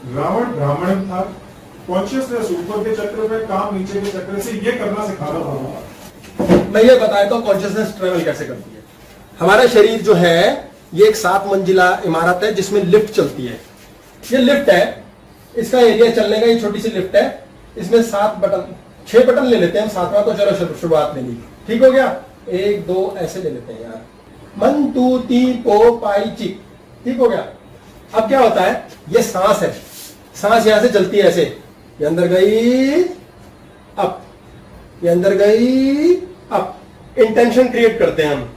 रावण ब्राह्मण था, कॉन्शियसनेस ऊपर के चक्र पे, काम नीचे के चक्र से, ये करना सिखाना होगा। मैं ये बताता हूँ कॉन्शियसनेस ट्रेवल कैसे करती है। हमारा शरीर जो है ये एक 7 मंजिला इमारत है जिसमें लिफ्ट चलती है। ये लिफ्ट है, इसका एरिया चलने का, ये छोटी सी लिफ्ट है, इसमें 7 बटन, 6 बटन ले लेते हैं, 7वां तो चलो शुरुआत में ली, ठीक हो गया। 1 2 ऐसे ले लेते हैं यार, 1 2 3 4 5 6, ठीक हो गया। अब क्या होता है, ये सांस है, सांस यहां से चलती है ऐसे, ये अंदर गई अप, ये अंदर गई अप, इंटेंशन क्रिएट करते हैं हम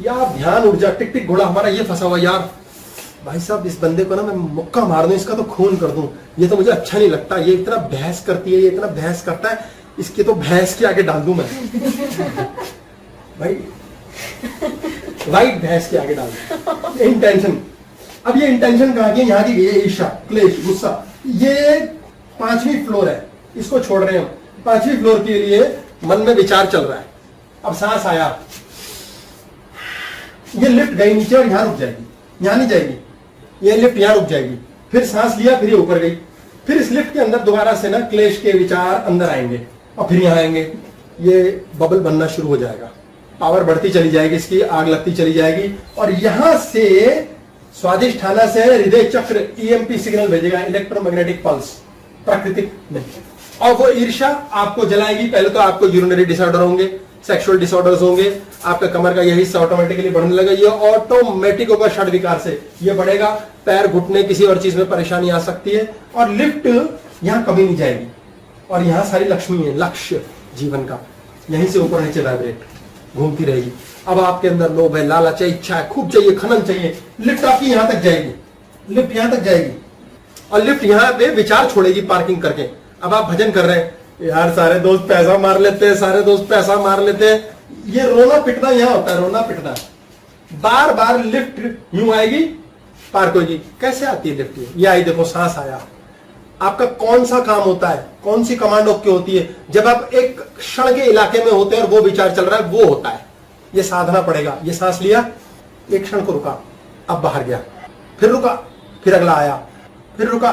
यार, ध्यान ऊर्जा, टिक टिक घोड़ा हमारा ये फंसा हुआ यार, भाई साहब इस बंदे को ना मैं मुक्का मार दूं, इसका तो खून कर दूं, ये तो मुझे अच्छा नहीं लगता, ये इतना बहस करती है, ये इतना बहस करता है, इसके तो भैंस के आगे डाल दूं मैं भाई, वाइट भैंस के आगे डाल दूं, इंटेंशन। अब ये इंटेंशन कहां की है, यहां की गई है, ईर्ष्या, क्लेश, गुस्सा। ये 5वीं फ्लोर है, इसको छोड़ रहे हैं हम। 5वीं फ्लोर के लिए मन में विचार चल रहा है। अब सांस आया, ये लिफ्ट गई नीचे और यहां रुक जाएगी, यहां नहीं जाएगी, ये लिफ्ट यहां रुक जाएगी, फिर सांस लिया, फिर ये ऊपर गई, फिर इस लिफ्ट के अंदर दोबारा से ना क्लेश के विचार अंदर आएंगे और फिर यहां आएंगे, ये बबल बनना शुरू हो जाएगा, पावर बढ़ती चली जाएगी, इसकी आग लगती चली जाएगी, और यहां से स्वादिष्ठाना से हृदय चक्र ईएमपी सिग्नल भेजेगा, इलेक्ट्रोमैग्नेटिक पल्स, प्राकृतिक नहीं, और वो ईर्ष्या आपको जलाएगी। पहले तो आपको यूरिनरी डिसऑर्डर होंगे, सेक्सुअल डिसऑर्डर्स होंगे, आपका कमर का यही हिस्सा ऑटोमेटिकली बढ़ने लगेगा, ये ऑटोमेटिक होगा, षड विकार से ये बढ़ेगा, पैर घुटने किसी और चीज में परेशानी आ सकती है, और लिफ्ट यहां कभी नहीं जाएगी, और यहां सारी लक्ष्मी है, लक्ष्य जीवन का, यहीं से ऊपर नीचे वाइब्रेट घूमती रहेगी। अब आपके अंदर लोभ है, लालच है, इच्छा है, खूब चाहिए, खनन चाहिए, लिफ्ट आपकी यहां तक जाएगी, लिफ्ट यहां तक जाएगी, और लिफ्ट यहां पे विचार छोड़ेगी पार्किंग करके। अब आप भजन कर रहे हैं, यार सारे दोस्त पैसा मार लेते हैं, सारे दोस्त पैसा मार लेते हैं, ये रोना पिटना यहां होता है, रोना पिटना। बार बार लिफ्ट यूं आएगी, पार्क होगी। कैसे आती है लिफ्ट? ये आई, देखो सांस आया। आपका कौन सा काम होता है, कौन सी कमांड ओके होती है, जब आप एक क्षण के इलाके में होते हैं और वो विचार चल रहा है, वो होता है, ये साधना पड़ेगा। ये सांस लिया, एक क्षण को रुका, अब बाहर गया, फिर रुका, फिर अगला आया, फिर रुका,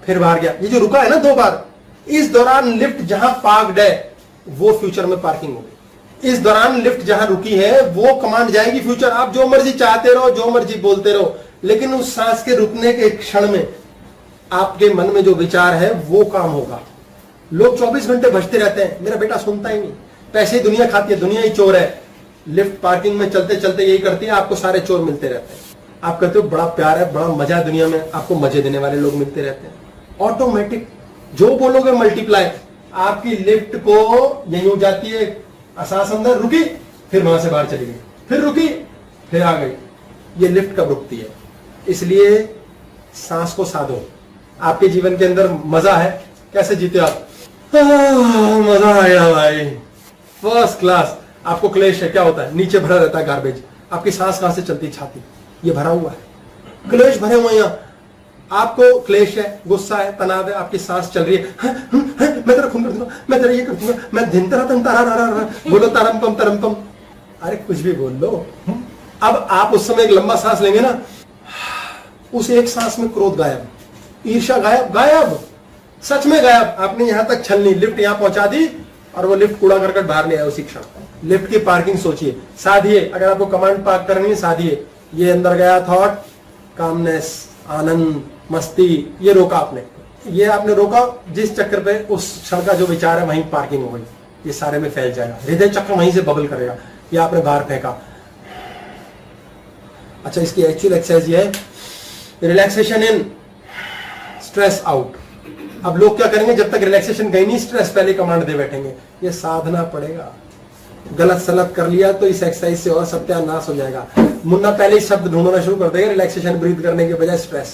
फिर बाहर गया। ये जो रुका है ना 2 बार, इस दौरान लिफ्ट जहां पार्क्ड है वो फ्यूचर में पार्किंग होगी। इस दौरान लिफ्ट जहां रुकी है वो कमांड जाएगी फ्यूचर। आप जो मर्जी चाहते रहो, जो मर्जी बोलते रहो, लेकिन उस सांस के रुकने के क्षण में आपके मन में जो विचार है वो काम होगा। लोग 24 घंटे बजते रहते हैं, मेरा बेटा सुनता ही नहीं, पैसे दुनिया खाती है, दुनिया ही चोर है। लिफ्ट पार्किंग में चलते चलते यही करती है, आपको सारे चोर मिलते रहते हैं। आप कहते हो बड़ा प्यार है, बड़ा मजा है दुनिया में, आपको मजे देने वाले लोग मिलते रहते हैं। ऑटोमेटिक जो बोलोगे मल्टीप्लाई। आपकी लिफ्ट को यहीं हो जाती है, सांस अंदर रुकी, फिर वहां से बाहर चली गई, फिर रुकी, फिर आ गई। ये लिफ्ट कब रुकती है? इसलिए सांस को साधो। आपके जीवन के अंदर मजा है, कैसे जीते आप? मजा आया भाई, फर्स्ट क्लास। आपको क्लेश है, क्या होता है? नीचे भरा रहता है गार्बेज। आपकी सांस कहां से चलती? छाती, ये भरा हुआ है, क्लेश भरे हुए यहाँ। आपको क्लेश है, गुस्सा है, तनाव है, आपकी सांस चल रही है, मैं तेरा खून कर दूंगा, मैं तेरा ये कर दूंगा, मैं दिन तरह तन तारा बोलो, तारम पम। अरे कुछ भी बोल लो। अब आप उस समय एक लंबा सांस लेंगे ना, उस एक सांस में क्रोध गायब, ईर्ष्या गायब, सच में गायब। आपने यहां तक छलनी, लिफ्ट यहां पहुंचा दी और वो लिफ्ट कूड़ा करकट बाहर ले आया उसी क्षण। लिफ्ट की पार्किंग सोचिए, साधिए। अगर आपको कमांड पार्क करनी है, साधिए। ये अंदर गया थॉट, कामनेस, आनंद, मस्ती, ये रोका आपने, ये आपने रोका, जिस चक्र पे उस क्षण का जो विचार है वहीं पार्किंग हो गई, ये सारे में फैल जाएगा, हृदय चक्र वहीं से बबल करेगा। ये आपने बाहर फेंका। अच्छा, इसकी एक्चुअल एक्सरसाइज ये है, रिलैक्सेशन इन, स्ट्रेस आउट। अब लोग क्या करेंगे, जब तक रिलैक्सेशन गई नहीं, स्ट्रेस पहले कमांड दे बैठेंगे। ये साधना पड़ेगा। गलत सलत कर लिया तो इस एक्सरसाइज से और सत्यानाश हो जाएगा। मुन्ना पहले ही शब्द ढूंढना शुरू कर देगा रिलैक्सेशन ब्रीथ करने के बजाय स्ट्रेस।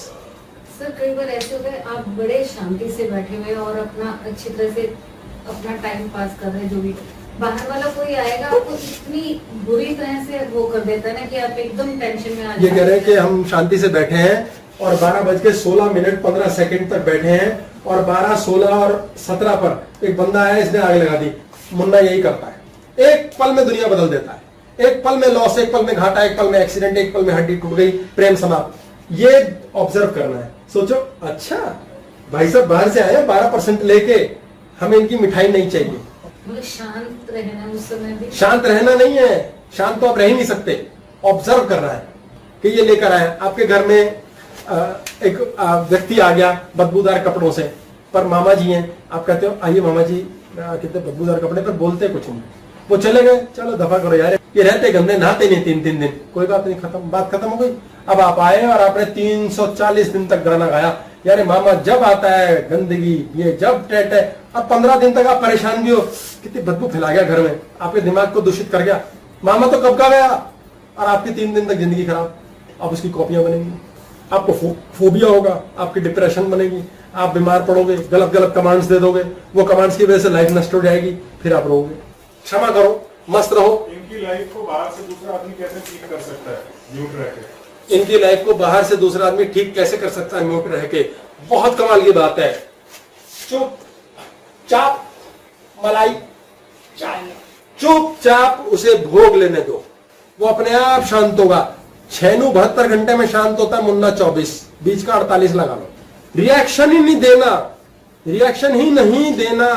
सर कई बार ऐसे होता है, आप बड़े शांति से बैठे हुए और अपना अच्छी तरह से अपना टाइम पास कर रहे हैं, जो भी बाहर वाला कोई आएगा आपको इतनी बुरी तरह से वो कर देता है ना कि आप एकदम टेंशन में आ जाते हैं। ये कह रहे हैं कि हम शांति से बैठे हैं और 12:16 तक बैठे हैं और 12:16:17 पर एक बंदा आया, इसने आग लगा दी। मुन्ना यही करता है, एक पल में दुनिया बदल देता है। एक पल में लॉस, एक पल में घाटा, एक पल में एक्सीडेंट, एक पल में हड्डी टूट गई, प्रेम समाप्त। ये ऑब्जर्व करना है। सोचो, अच्छा भाई साहब बाहर से आए 12% लेके, हमें इनकी मिठाई नहीं चाहिए। मतलब शांत रहना उस समय भी। शांत रहना नहीं है, शांत तो आप रह ही नहीं सकते, ऑब्जर्व करना है कि ये लेकर आए आपके घर में एक व्यक्ति आ गया बदबूदार कपड़ों से, पर मामा जी हैं, आप कहते हो आइए मामा जी कितने बदबूदार कपड़े, पर बोलते कुछ नहीं, वो चले गए, चलो दफा करो यार, ये रहते गंदे, नहाते नहीं 3-3 दिन, कोई बात नहीं, खत्म, बात खत्म हो गई। अब आप आए और आपने 340 दिन तक गाना गाया, यार मामा जब आता है गंदगी, ये जब टेट है, अब 15 दिन तक आप परेशान भी हो, कितनी बदबू फैला गया घर में, आपके दिमाग को दूषित कर गया, मामा तो कब का गया, और आपकी 3 दिन तक जिंदगी खराब, अब उसकी कॉपियां बनेंगी, आपको फोबिया होगा, आपकी डिप्रेशन बनेगी, आप बीमार पड़ोगे, गलत गलत कमांड्स दे दोगे, वो कमांड्स की वजह से लाइफ नष्ट हो जाएगी, फिर आप रोगे। क्षमा करो, मस्त रहो। इनकी लाइफ को बाहर से दूसरा आदमी कैसे ठीक कर सकता है म्यूट रह के? इनकी लाइफ को बाहर से दूसरा आदमी ठीक कैसे कर सकता है म्यूट रह के? बहुत कमाल की बात है। चुपचाप मलाई चाय, चुपचाप उसे भोग लेने दो, वो अपने आप शांत होगा। 72 घंटे में शांत होता है, मुन्ना 24, बीच का 48 लगा लो। रिएक्शन ही नहीं देना, रिएक्शन ही नहीं देना,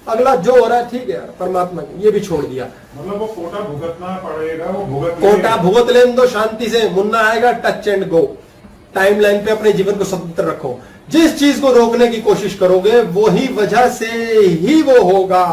अगला जो हो रहा है ठीक है यार, परमात्मा ने ये भी छोड़ दिया, मतलब वो कोटा भुगतना पड़ेगा, वो भुगत कोटा भुगत लेने दो शांति से। मुन्ना आएगा, टच एंड गो, टाइमलाइन पे अपने जीवन को स्वतंत्र रखो। जिस चीज को रोकने की कोशिश करोगे वही वजह से ही वो होगा।